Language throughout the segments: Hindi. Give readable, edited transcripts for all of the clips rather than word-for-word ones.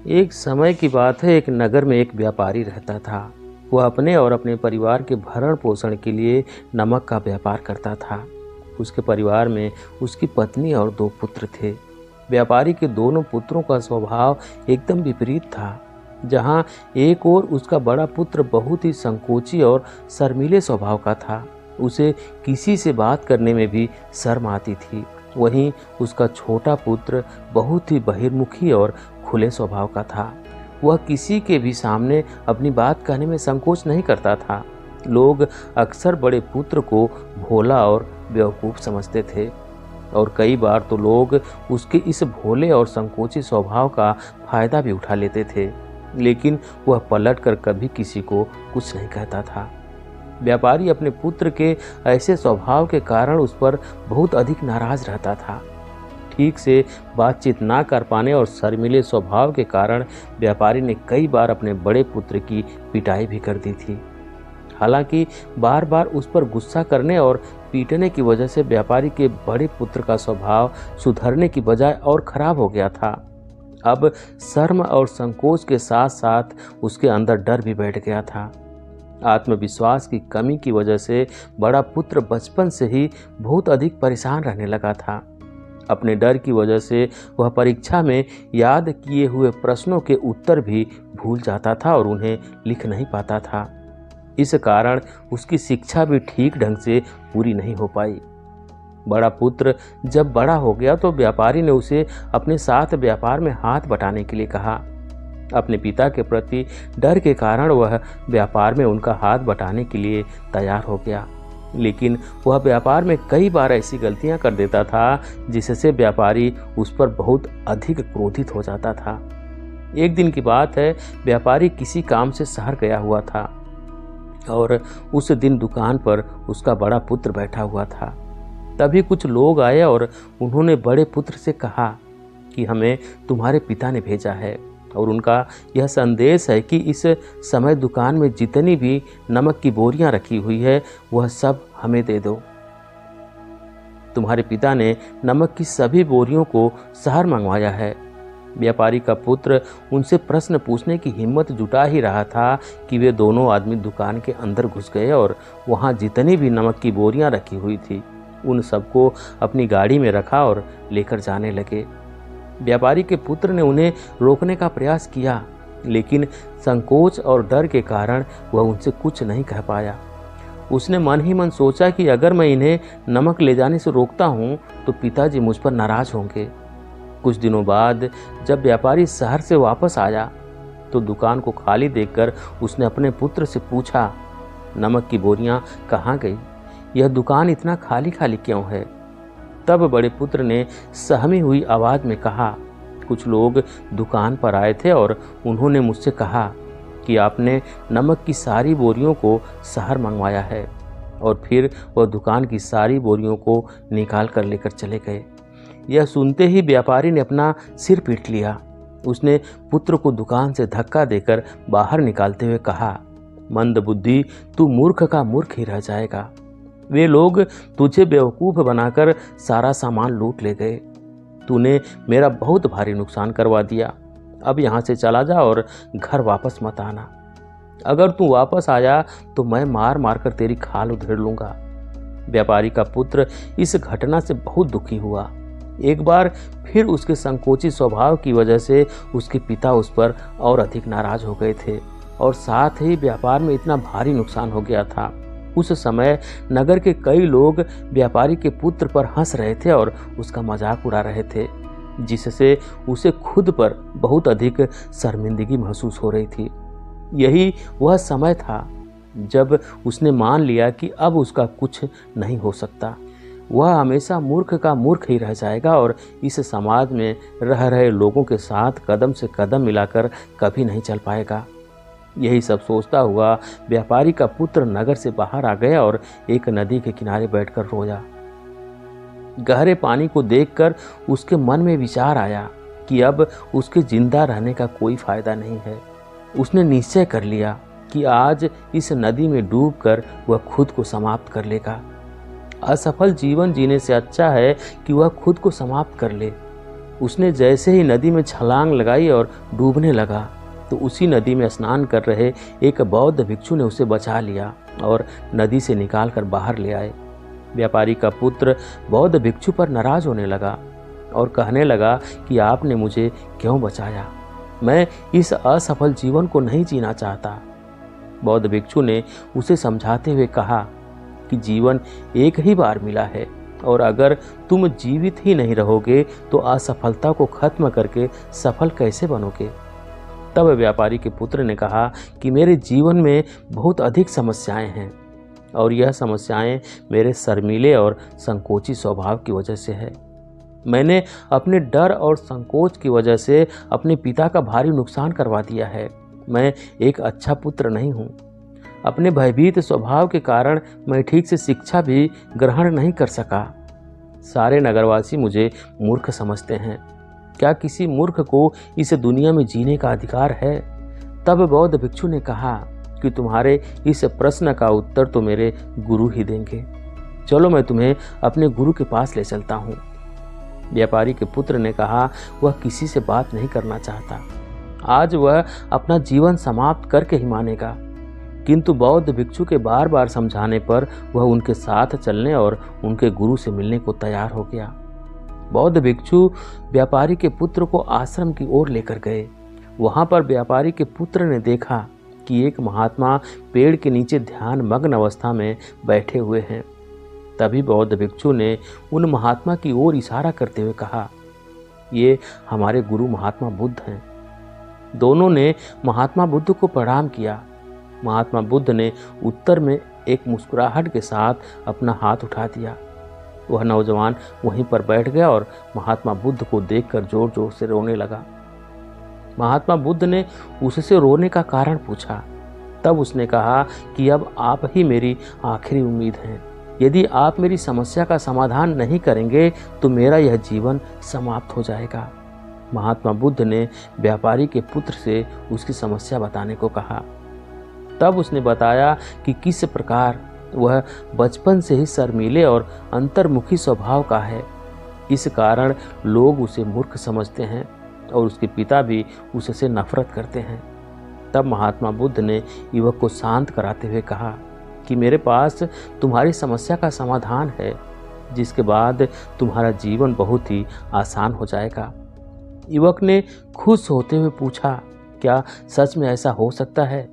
एक समय की बात है, एक नगर में एक व्यापारी रहता था। वह अपने और अपने परिवार के भरण पोषण के लिए नमक का व्यापार करता था। उसके परिवार में उसकी पत्नी और 2 पुत्र थे। व्यापारी के दोनों पुत्रों का स्वभाव एकदम विपरीत था। जहाँ एक ओर उसका बड़ा पुत्र बहुत ही संकोची और शर्मीले स्वभाव का था, उसे किसी से बात करने में भी शर्म आती थी। वहीं उसका छोटा पुत्र बहुत ही बहिर्मुखी और खुले स्वभाव का था। वह किसी के भी सामने अपनी बात कहने में संकोच नहीं करता था। लोग अक्सर बड़े पुत्र को भोला और बेवकूफ़ समझते थे और कई बार तो लोग उसके इस भोले और संकोची स्वभाव का फायदा भी उठा लेते थे, लेकिन वह पलटकर कभी किसी को कुछ नहीं कहता था। व्यापारी अपने पुत्र के ऐसे स्वभाव के कारण उस पर बहुत अधिक नाराज रहता था। ठीक से बातचीत ना कर पाने और शर्मीले स्वभाव के कारण व्यापारी ने कई बार अपने बड़े पुत्र की पिटाई भी कर दी थी। हालांकि बार बार उस पर गुस्सा करने और पीटने की वजह से व्यापारी के बड़े पुत्र का स्वभाव सुधरने की बजाय और खराब हो गया था। अब शर्म और संकोच के साथ साथ उसके अंदर डर भी बैठ गया था। आत्मविश्वास की कमी की वजह से बड़ा पुत्र बचपन से ही बहुत अधिक परेशान रहने लगा था। अपने डर की वजह से वह परीक्षा में याद किए हुए प्रश्नों के उत्तर भी भूल जाता था और उन्हें लिख नहीं पाता था। इस कारण उसकी शिक्षा भी ठीक ढंग से पूरी नहीं हो पाई। बड़ा पुत्र जब बड़ा हो गया तो व्यापारी ने उसे अपने साथ व्यापार में हाथ बटाने के लिए कहा। अपने पिता के प्रति डर के कारण वह व्यापार में उनका हाथ बटाने के लिए तैयार हो गया, लेकिन वह व्यापार में कई बार ऐसी गलतियां कर देता था जिससे व्यापारी उस पर बहुत अधिक क्रोधित हो जाता था। एक दिन की बात है, व्यापारी किसी काम से शहर गया हुआ था और उस दिन दुकान पर उसका बड़ा पुत्र बैठा हुआ था। तभी कुछ लोग आए और उन्होंने बड़े पुत्र से कहा कि हमें तुम्हारे पिता ने भेजा है और उनका यह संदेश है कि इस समय दुकान में जितनी भी नमक की बोरियां रखी हुई है वह सब हमें दे दो। तुम्हारे पिता ने नमक की सभी बोरियों को शहर मंगवाया है। व्यापारी का पुत्र उनसे प्रश्न पूछने की हिम्मत जुटा ही रहा था कि वे दोनों आदमी दुकान के अंदर घुस गए और वहां जितनी भी नमक की बोरियां रखी हुई थी उन सबको अपनी गाड़ी में रखा और लेकर जाने लगे। व्यापारी के पुत्र ने उन्हें रोकने का प्रयास किया, लेकिन संकोच और डर के कारण वह उनसे कुछ नहीं कह पाया। उसने मन ही मन सोचा कि अगर मैं इन्हें नमक ले जाने से रोकता हूँ तो पिताजी मुझ पर नाराज होंगे। कुछ दिनों बाद जब व्यापारी शहर से वापस आया तो दुकान को खाली देखकर उसने अपने पुत्र से पूछा, नमक की बोरियां कहाँ गई? यह दुकान इतना खाली खाली क्यों है? तब बड़े पुत्र ने सहमी हुई आवाज में कहा, कुछ लोग दुकान पर आए थे और उन्होंने मुझसे कहा कि आपने नमक की सारी बोरियों को शहर मंगवाया है, और फिर वह दुकान की सारी बोरियों को निकाल कर लेकर चले गए। यह सुनते ही व्यापारी ने अपना सिर पीट लिया। उसने पुत्र को दुकान से धक्का देकर बाहर निकालते हुए कहा, मंदबुद्धि, तू मूर्ख का मूर्ख ही रह जाएगा। वे लोग तुझे बेवकूफ़ बनाकर सारा सामान लूट ले गए। तूने मेरा बहुत भारी नुकसान करवा दिया। अब यहाँ से चला जा और घर वापस मत आना। अगर तू वापस आया तो मैं मार मार कर तेरी खाल उधेड़ लूँगा। व्यापारी का पुत्र इस घटना से बहुत दुखी हुआ। एक बार फिर उसके संकोची स्वभाव की वजह से उसके पिता उस पर और अधिक नाराज हो गए थे और साथ ही व्यापार में इतना भारी नुकसान हो गया था। उस समय नगर के कई लोग व्यापारी के पुत्र पर हंस रहे थे और उसका मजाक उड़ा रहे थे, जिससे उसे खुद पर बहुत अधिक शर्मिंदगी महसूस हो रही थी। यही वह समय था जब उसने मान लिया कि अब उसका कुछ नहीं हो सकता। वह हमेशा मूर्ख का मूर्ख ही रह जाएगा और इस समाज में रह रहे लोगों के साथ कदम से कदम मिलाकर कभी नहीं चल पाएगा। यही सब सोचता हुआ व्यापारी का पुत्र नगर से बाहर आ गया और एक नदी के किनारे बैठकर रोया। गहरे पानी को देखकर उसके मन में विचार आया कि अब उसके जिंदा रहने का कोई फायदा नहीं है। उसने निश्चय कर लिया कि आज इस नदी में डूबकर वह खुद को समाप्त कर लेगा। असफल जीवन जीने से अच्छा है कि वह खुद को समाप्त कर ले। उसने जैसे ही नदी में छलांग लगाई और डूबने लगा तो उसी नदी में स्नान कर रहे एक बौद्ध भिक्षु ने उसे बचा लिया और नदी से निकालकर बाहर ले आए। व्यापारी का पुत्र बौद्ध भिक्षु पर नाराज होने लगा और कहने लगा कि आपने मुझे क्यों बचाया, मैं इस असफल जीवन को नहीं जीना चाहता। बौद्ध भिक्षु ने उसे समझाते हुए कहा कि जीवन एक ही बार मिला है और अगर तुम जीवित ही नहीं रहोगे तो असफलता को खत्म करके सफल कैसे बनोगे। तब व्यापारी के पुत्र ने कहा कि मेरे जीवन में बहुत अधिक समस्याएं हैं और यह समस्याएं मेरे शर्मीले और संकोची स्वभाव की वजह से है। मैंने अपने डर और संकोच की वजह से अपने पिता का भारी नुकसान करवा दिया है। मैं एक अच्छा पुत्र नहीं हूँ। अपने भयभीत स्वभाव के कारण मैं ठीक से शिक्षा भी ग्रहण नहीं कर सका। सारे नगरवासी मुझे मूर्ख समझते हैं। क्या किसी मूर्ख को इस दुनिया में जीने का अधिकार है? तब बौद्ध भिक्षु ने कहा कि तुम्हारे इस प्रश्न का उत्तर तो मेरे गुरु ही देंगे। चलो मैं तुम्हें अपने गुरु के पास ले चलता हूँ। व्यापारी के पुत्र ने कहा वह किसी से बात नहीं करना चाहता। आज वह अपना जीवन समाप्त करके ही मानेगा। किंतु बौद्ध भिक्षु के बार बार समझाने पर वह उनके साथ चलने और उनके गुरु से मिलने को तैयार हो गया। बौद्ध भिक्षु व्यापारी के पुत्र को आश्रम की ओर लेकर गए। वहां पर व्यापारी के पुत्र ने देखा कि एक महात्मा पेड़ के नीचे ध्यान मग्न अवस्था में बैठे हुए हैं। तभी बौद्ध भिक्षु ने उन महात्मा की ओर इशारा करते हुए कहा, ये हमारे गुरु महात्मा बुद्ध हैं। दोनों ने महात्मा बुद्ध को प्रणाम किया। महात्मा बुद्ध ने उत्तर में एक मुस्कुराहट के साथ अपना हाथ उठा दिया। वह नौजवान वहीं पर बैठ गया और महात्मा बुद्ध को देखकर जोर जोर से रोने लगा। महात्मा बुद्ध ने उससे रोने का कारण पूछा। तब उसने कहा कि अब आप ही मेरी आखिरी उम्मीद हैं। यदि आप मेरी समस्या का समाधान नहीं करेंगे तो मेरा यह जीवन समाप्त हो जाएगा। महात्मा बुद्ध ने व्यापारी के पुत्र से उसकी समस्या बताने को कहा। तब उसने बताया कि किस प्रकार वह बचपन से ही शर्मीले और अंतर्मुखी स्वभाव का है। इस कारण लोग उसे मूर्ख समझते हैं और उसके पिता भी उससे नफरत करते हैं। तब महात्मा बुद्ध ने युवक को शांत कराते हुए कहा कि मेरे पास तुम्हारी समस्या का समाधान है, जिसके बाद तुम्हारा जीवन बहुत ही आसान हो जाएगा। युवक ने खुश होते हुए पूछा, क्या सच में ऐसा हो सकता है?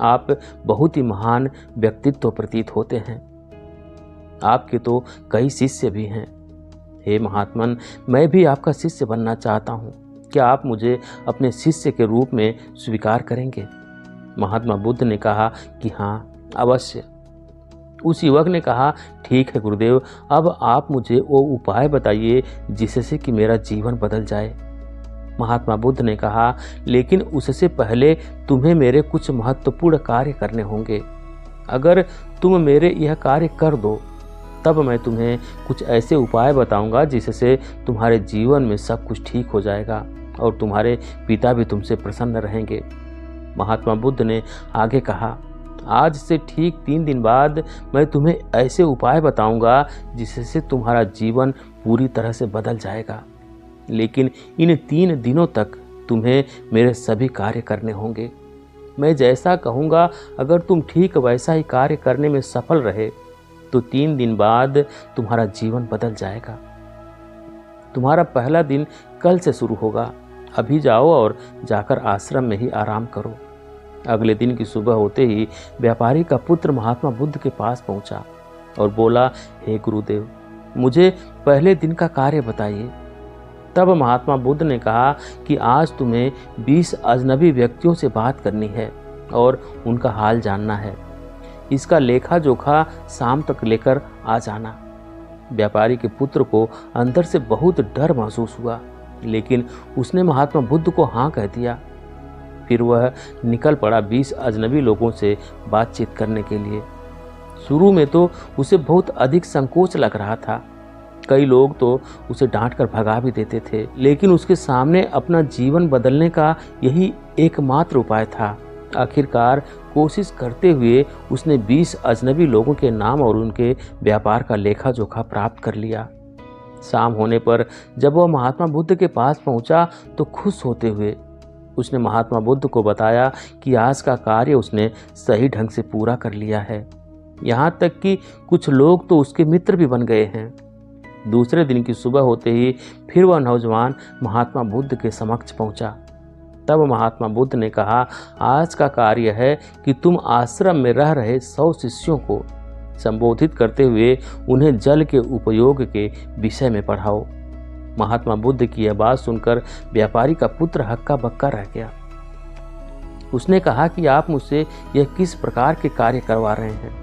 आप बहुत ही महान व्यक्तित्व प्रतीत होते हैं। आपके तो कई शिष्य भी हैं। हे महात्मन, मैं भी आपका शिष्य बनना चाहता हूँ। क्या आप मुझे अपने शिष्य के रूप में स्वीकार करेंगे? महात्मा बुद्ध ने कहा कि हाँ, अवश्य। उस युवक ने कहा, ठीक है गुरुदेव, अब आप मुझे वो उपाय बताइए जिससे कि मेरा जीवन बदल जाए। महात्मा बुद्ध ने कहा, लेकिन उससे पहले तुम्हें मेरे कुछ महत्वपूर्ण कार्य करने होंगे। अगर तुम मेरे यह कार्य कर दो तब मैं तुम्हें कुछ ऐसे उपाय बताऊंगा जिससे तुम्हारे जीवन में सब कुछ ठीक हो जाएगा और तुम्हारे पिता भी तुमसे प्रसन्न रहेंगे। महात्मा बुद्ध ने आगे कहा, आज से ठीक 3 दिन बाद मैं तुम्हें ऐसे उपाय बताऊंगा जिससे तुम्हारा जीवन पूरी तरह से बदल जाएगा। लेकिन इन 3 दिनों तक तुम्हें मेरे सभी कार्य करने होंगे। मैं जैसा कहूँगा अगर तुम ठीक वैसा ही कार्य करने में सफल रहे तो 3 दिन बाद तुम्हारा जीवन बदल जाएगा। तुम्हारा पहला दिन कल से शुरू होगा। अभी जाओ और जाकर आश्रम में ही आराम करो। अगले दिन की सुबह होते ही व्यापारी का पुत्र महात्मा बुद्ध के पास पहुंचा और बोला, हे गुरुदेव, मुझे पहले दिन का कार्य बताइए। तब महात्मा बुद्ध ने कहा कि आज तुम्हें 20 अजनबी व्यक्तियों से बात करनी है और उनका हाल जानना है। इसका लेखा जोखा शाम तक लेकर आ जाना। व्यापारी के पुत्र को अंदर से बहुत डर महसूस हुआ, लेकिन उसने महात्मा बुद्ध को हाँ कह दिया। फिर वह निकल पड़ा 20 अजनबी लोगों से बातचीत करने के लिए। शुरू में तो उसे बहुत अधिक संकोच लग रहा था। कई लोग तो उसे डांट कर भगा भी देते थे, लेकिन उसके सामने अपना जीवन बदलने का यही एकमात्र उपाय था। आखिरकार कोशिश करते हुए उसने 20 अजनबी लोगों के नाम और उनके व्यापार का लेखा जोखा प्राप्त कर लिया। शाम होने पर जब वह महात्मा बुद्ध के पास पहुंचा तो खुश होते हुए उसने महात्मा बुद्ध को बताया कि आज का कार्य उसने सही ढंग से पूरा कर लिया है। यहाँ तक कि कुछ लोग तो उसके मित्र भी बन गए हैं। दूसरे दिन की सुबह होते ही फिर वह नौजवान महात्मा बुद्ध के समक्ष पहुंचा। तब महात्मा बुद्ध ने कहा, आज का कार्य है कि तुम आश्रम में रह रहे 100 शिष्यों को संबोधित करते हुए उन्हें जल के उपयोग के विषय में पढ़ाओ। महात्मा बुद्ध की यह बात सुनकर व्यापारी का पुत्र हक्का बक्का रह गया। उसने कहा कि आप मुझसे यह किस प्रकार के कार्य करवा रहे हैं?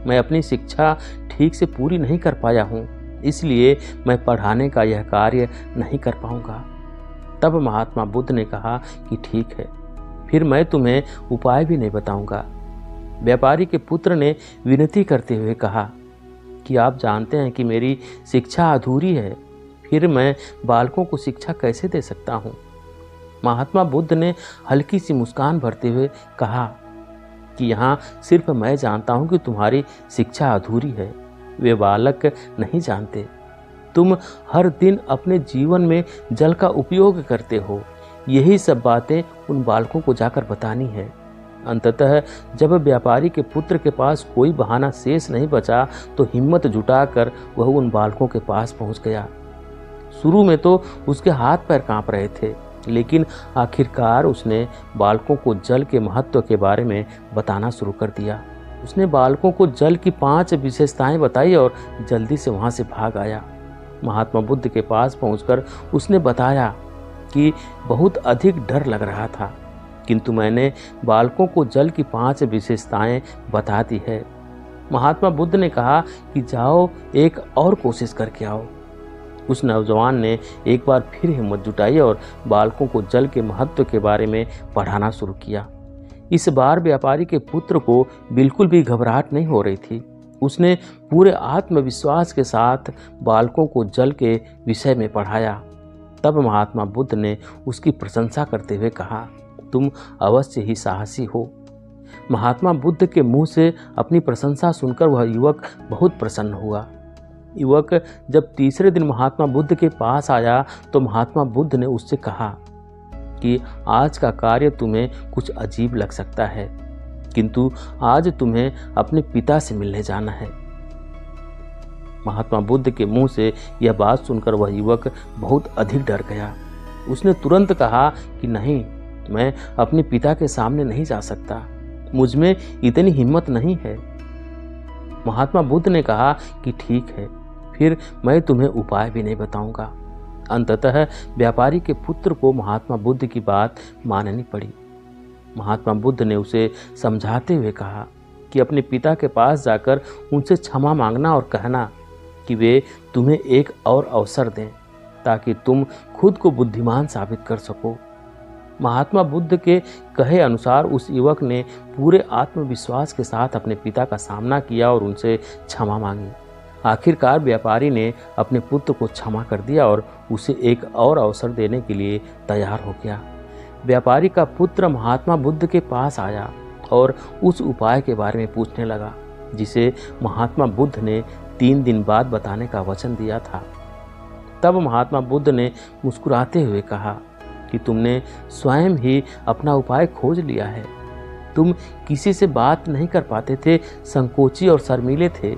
मैं अपनी शिक्षा ठीक से पूरी नहीं कर पाया हूँ, इसलिए मैं पढ़ाने का यह कार्य नहीं कर पाऊंगा। तब महात्मा बुद्ध ने कहा कि ठीक है, फिर मैं तुम्हें उपाय भी नहीं बताऊंगा। व्यापारी के पुत्र ने विनती करते हुए कहा कि आप जानते हैं कि मेरी शिक्षा अधूरी है, फिर मैं बालकों को शिक्षा कैसे दे सकता हूँ? महात्मा बुद्ध ने हल्की सी मुस्कान भरते हुए कहा कि यहाँ सिर्फ मैं जानता हूँ कि तुम्हारी शिक्षा अधूरी है, वे बालक नहीं जानते। तुम हर दिन अपने जीवन में जल का उपयोग करते हो, यही सब बातें उन बालकों को जाकर बतानी है। अंततः जब व्यापारी के पुत्र के पास कोई बहाना शेष नहीं बचा तो हिम्मत जुटाकर वह उन बालकों के पास पहुंच गया। शुरू में तो उसके हाथ पैर कांप रहे थे, लेकिन आखिरकार उसने बालकों को जल के महत्व के बारे में बताना शुरू कर दिया। उसने बालकों को जल की 5 विशेषताएं बताई और जल्दी से वहां से भाग आया। महात्मा बुद्ध के पास पहुंचकर उसने बताया कि बहुत अधिक डर लग रहा था, किंतु मैंने बालकों को जल की 5 विशेषताएं बता दी है। महात्मा बुद्ध ने कहा कि जाओ एक और कोशिश करके आओ। उस नौजवान ने एक बार फिर हिम्मत जुटाई और बालकों को जल के महत्व के बारे में पढ़ाना शुरू किया। इस बार व्यापारी के पुत्र को बिल्कुल भी घबराहट नहीं हो रही थी। उसने पूरे आत्मविश्वास के साथ बालकों को जल के विषय में पढ़ाया। तब महात्मा बुद्ध ने उसकी प्रशंसा करते हुए कहा, तुम अवश्य ही साहसी हो। महात्मा बुद्ध के मुंह से अपनी प्रशंसा सुनकर वह युवक बहुत प्रसन्न हुआ। युवक जब तीसरे दिन महात्मा बुद्ध के पास आया तो महात्मा बुद्ध ने उससे कहा कि आज का कार्य तुम्हें कुछ अजीब लग सकता है, किंतु आज तुम्हें अपने पिता से मिलने जाना है। महात्मा बुद्ध के मुंह से यह बात सुनकर वह युवक बहुत अधिक डर गया। उसने तुरंत कहा कि नहीं, मैं अपने पिता के सामने नहीं जा सकता, मुझ में इतनी हिम्मत नहीं है। महात्मा बुद्ध ने कहा कि ठीक है, फिर मैं तुम्हें उपाय भी नहीं बताऊंगा। अंततः व्यापारी के पुत्र को महात्मा बुद्ध की बात माननी पड़ी। महात्मा बुद्ध ने उसे समझाते हुए कहा कि अपने पिता के पास जाकर उनसे क्षमा मांगना और कहना कि वे तुम्हें एक और अवसर दें ताकि तुम खुद को बुद्धिमान साबित कर सको। महात्मा बुद्ध के कहे अनुसार उस युवक ने पूरे आत्मविश्वास के साथ अपने पिता का सामना किया और उनसे क्षमा मांगी। आखिरकार व्यापारी ने अपने पुत्र को क्षमा कर दिया और उसे एक और अवसर देने के लिए तैयार हो गया। व्यापारी का पुत्र महात्मा बुद्ध के पास आया और उस उपाय के बारे में पूछने लगा जिसे महात्मा बुद्ध ने 3 दिन बाद बताने का वचन दिया था। तब महात्मा बुद्ध ने मुस्कुराते हुए कहा कि तुमने स्वयं ही अपना उपाय खोज लिया है। तुम किसी से बात नहीं कर पाते थे, संकोची और शर्मीले थे।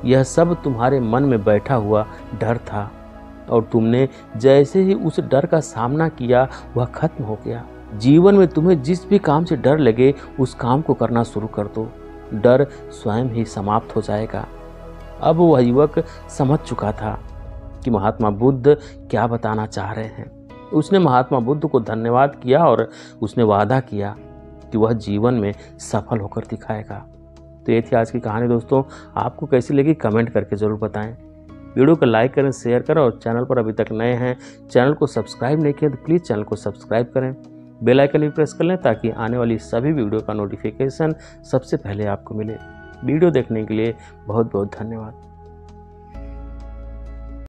यह सब तुम्हारे मन में बैठा हुआ डर था और तुमने जैसे ही उस डर का सामना किया वह खत्म हो गया। जीवन में तुम्हें जिस भी काम से डर लगे उस काम को करना शुरू कर दो, डर स्वयं ही समाप्त हो जाएगा। अब वह युवक समझ चुका था कि महात्मा बुद्ध क्या बताना चाह रहे हैं। उसने महात्मा बुद्ध को धन्यवाद किया और उसने वादा किया कि वह जीवन में सफल होकर दिखाएगा। तो ये थी आज की कहानी दोस्तों। आपको कैसी लगी कमेंट करके ज़रूर बताएं। वीडियो को लाइक करें, शेयर करें और चैनल पर अभी तक नए हैं, चैनल को सब्सक्राइब नहीं किया तो प्लीज़ चैनल को सब्सक्राइब करें, बेल आइकन भी प्रेस कर लें ताकि आने वाली सभी वीडियो का नोटिफिकेशन सबसे पहले आपको मिले। वीडियो देखने के लिए बहुत बहुत धन्यवाद।